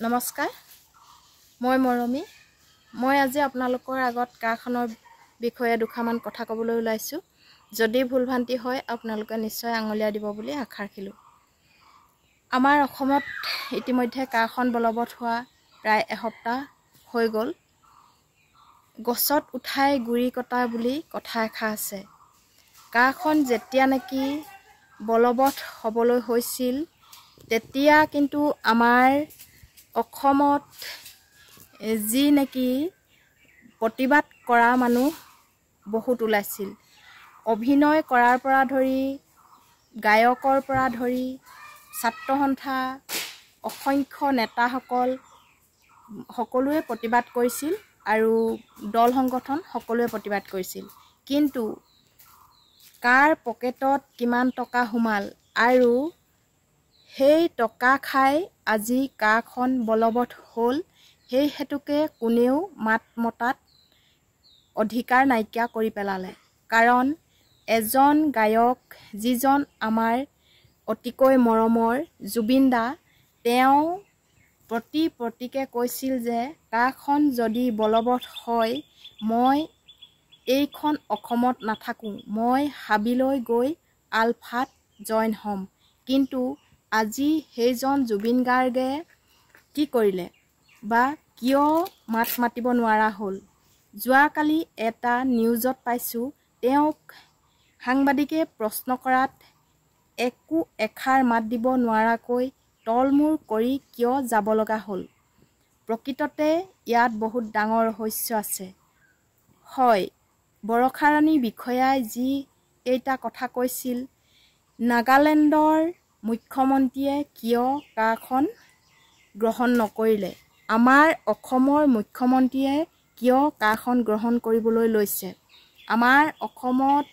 নমস্কাৰ, মই মৰমী। মই আজি আপোনালোকৰ আগত কাখনৰ বিষয়ে দুখামান কথা ক'বলৈ ওলাইছোঁ। যদি ভুলভ্ৰান্তি হয় আপোনালোকে নিশ্চয় আঙুলিয়াই দিব বুলি আশা ৰাখিলোঁ। আমাৰ অসমত ইতিমধ্যে কাখন বলবৎ হোৱা প্ৰায় এসপ্তাহ হৈ গ'ল। গছত উঠাই গুৰি কটা বুলি কথা এষাৰ আছে। কাখন যেতিয়া নেকি বলবৎ হ'বলৈ হৈছিল তেতিয়া কিন্তু আমাৰ অসমত যি নেকি প্ৰতিবাদ কৰা মানুহ বহুত ওলাইছিল। অভিনয় কৰাৰ পৰা ধৰি গায়কৰ পৰা ধৰি ছাত্ৰ সন্থা অসংখ্য নেতাসকল সকলোৱে প্ৰতিবাদ কৰিছিল আৰু দল সংগঠন সকলোৱে প্ৰতিবাদ কৰিছিল। কিন্তু কাৰ পকেটত কিমান টকা সোমাল আৰু সেই টকা খাই আজি কাখন বলবৎ হ'ল, সেই হেতুকে কোনেও মাত মতাত অধিকাৰ নাইকিয়া কৰি পেলালে। কাৰণ এজন গায়ক যিজন আমাৰ অতিকৈ মৰমৰ জুবিন দা, তেওঁ প্ৰতীকে কৈছিল যে কাখন যদি বলবৎ হয় মই এইখন অসমত নাথাকোঁ, মই হাবিলৈ গৈ আলফাত জইন হ'ম। কিন্তু আজি সেইজন জুবিন গাৰ্গে কি কৰিলে বা কিয় মাত মাতিব নোৱাৰা হ'ল? যোৱাকালি এটা নিউজত পাইছোঁ তেওঁক সাংবাদিকে প্ৰশ্ন কৰাত একো এষাৰ মাত দিব নোৱাৰাকৈ তলমূৰ কৰি কিয় যাব লগা হ'ল? প্ৰকৃততে ইয়াত বহুত ডাঙৰ ৰহস্য আছে। হয়, বৰষাৰাণী বিষয়াই যি কেইটা কথা কৈছিল, নাগালেণ্ডৰ মুখ্যমন্ত্ৰীয়ে কিয় কাখন গ্ৰহণ নকৰিলে, আমাৰ অসমৰ মুখ্যমন্ত্ৰীয়ে কিয় কাখন গ্ৰহণ কৰিবলৈ লৈছে? আমাৰ অসমত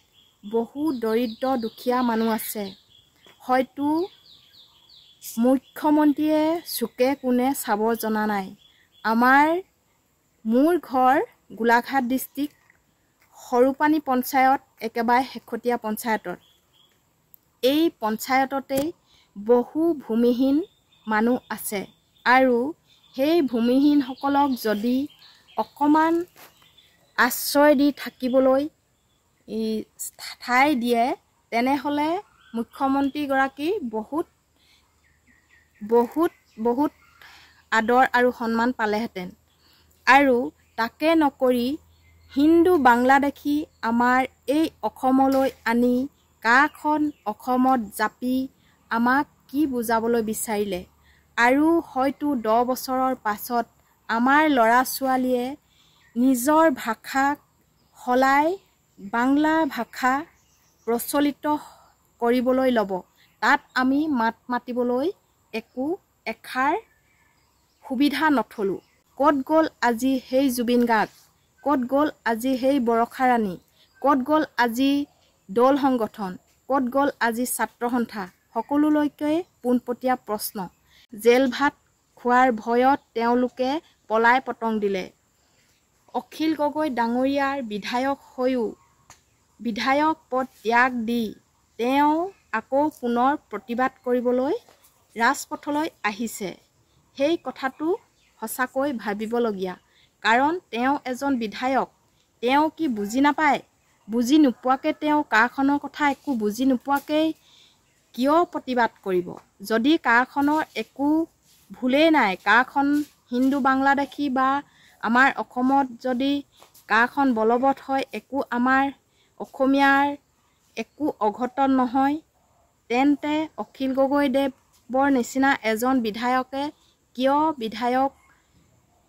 বহু দৰিদ্ৰ দুখীয়া মানুহ আছে, হয়তো মুখ্যমন্ত্ৰীয়ে চুকে কোণে চাব জনা নাই। মোৰ ঘৰ গোলাঘাট ডিষ্ট্ৰিক্ট সৰুপানী পঞ্চায়ত, একেবাৰে শেহতীয়া পঞ্চায়তত। এই পঞ্চায়ততেই বহু ভূমিহীন মানুহ আছে আৰু সেই ভূমিহীনসকলক যদি অকণমান আশ্ৰয় দি থাকিবলৈ ঠাই দিয়ে তেনেহ'লে মুখ্যমন্ত্ৰীগৰাকী বহুত আদৰ আৰু সন্মান পালেহেঁতেন। আৰু তাকে নকৰি হিন্দু বাংলাদেশী আমাৰ এই অসমলৈ আনি কাখন অসমত জাপি আমাক কি বুজাবলৈ বিচাৰিলে? আৰু হয়তো 10 বছৰৰ পাছত আমাৰ ল'ৰা ছোৱালীয়ে নিজৰ ভাষাক সলাই বাংলা ভাষা প্ৰচলিত কৰিবলৈ ল'ব। তাত আমি মাত মাতিবলৈ এষাৰ সুবিধা নথলোঁ। ক'ত গ'ল আজি সেই জুবিন গাৰ্গ? ক'ত গ'ল আজি সেই বৰষাৰাণী? ক'ত গ'ল আজি দল সংগঠন? ক'ত গ'ল আজি ছাত্ৰ সন্থা? সকলোলৈকে পোনপটীয়া প্ৰশ্ন। জেল ভাত খোৱাৰ ভয়ত তেওঁলোকে পলাই পতং দিলে। অখিল গগৈ ডাঙৰীয়াৰ বিধায়ক হৈও বিধায়ক পদ ত্যাগ দি তেওঁ আকৌ পুনৰ প্ৰতিবাদ কৰিবলৈ ৰাজপথলৈ আহিছে। সেই কথাটো সঁচাকৈ ভাবিবলগীয়া। কাৰণ তেওঁ এজন বিধায়ক, তেওঁ কি বুজি নাপায়? বুজি নোপোৱাকৈ তেওঁ কাখনৰ কথা একো বুজি নোপোৱাকৈ কিয় প্ৰতিবাদ কৰিব? যদি কাখনৰ একো ভুলেই নাই, কাখন হিন্দু বাংলাদেশী বা আমাৰ অসমত যদি কাখন বলবৎ হয়, একো আমাৰ অসমীয়াৰ একো অঘটন নহয়, তেন্তে অখিল গগৈদেৱৰ নিচিনা এজন বিধায়কে কিয় বিধায়ক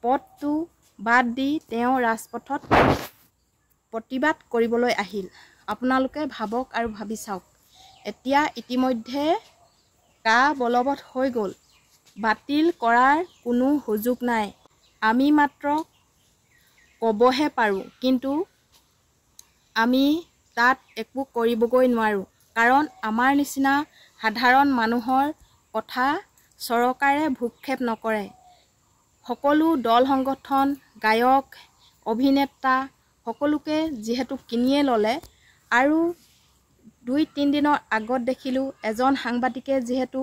পদটো বাদ দি তেওঁ ৰাজপথত প্ৰতিবাদ কৰিবলৈ আহিল? আপোনালোকে ভাবক আৰু ভাবি চাওক। এতিয়া ইতিমধ্যে বলবৎ হৈ গ'ল, বাতিল কৰাৰ কোনো সুযোগ নাই। আমি মাত্ৰ ক'বহে পাৰোঁ, কিন্তু আমি তাত একো কৰিবগৈ নোৱাৰোঁ। কাৰণ আমাৰ নিচিনা সাধাৰণ মানুহৰ কথা চৰকাৰে ভ্ৰূক্ষেপ নকৰে। সকলো দল সংগঠন, গায়ক, অভিনেতা সকলোকে যিহেতু কিনিয়ে ল'লে। আৰু 2-3 দিনৰ আগত দেখিলোঁ এজন সাংবাদিকে যিহেতু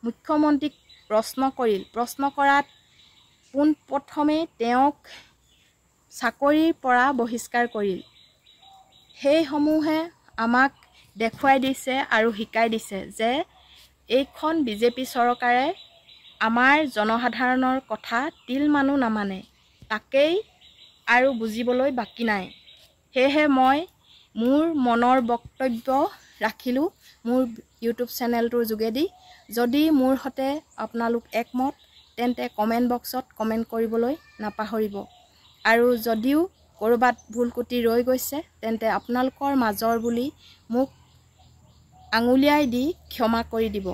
মুখ্যমন্ত্ৰীক প্ৰশ্ন কৰাত পোনপ্ৰথমে তেওঁক চাকৰিৰ পৰা বহিষ্কাৰ কৰিল। সেইসমূহে আমাক দেখুৱাই দিছে আৰু শিকাই দিছে যে এইখন বিজেপি চৰকাৰে আমাৰ জনসাধাৰণৰ কথা তিলমানো নামানে, তাকেই আৰু বুজিবলৈ বাকী নাই। সেয়েহে মই মোৰ মনৰ বক্তব্য ৰাখিলোঁ মোৰ ইউটিউব চেনেলটোৰ যোগেদি। যদি মোৰ সৈতে আপোনালোক একমত তেন্তে কমেণ্ট বক্সত কমেণ্ট কৰিবলৈ নাপাহৰিব। আৰু যদিও ক'ৰবাত ভুল ক্ৰুটি ৰৈ গৈছে তেন্তে আপোনালোকৰ মাজৰ বুলি মোক আঙুলিয়াই দি ক্ষমা কৰি দিব।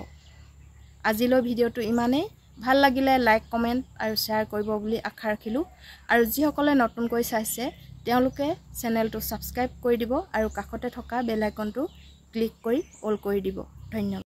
আজিলৈ ভিডিঅ'টো ইমানেই। ভাল লাগিলে লাইক কমেণ্ট আৰু শ্বেয়াৰ কৰিব বুলি আশা ৰাখিলোঁ। আৰু যিসকলে নতুনকৈ চাইছে তেওঁলোকে চেনেলটো ছাবস্ক্ৰাইব কৰি দিব আৰু কাষতে থকা বেল আইকনটো ক্লিক কৰি অল কৰি দিব। ধন্যবাদ।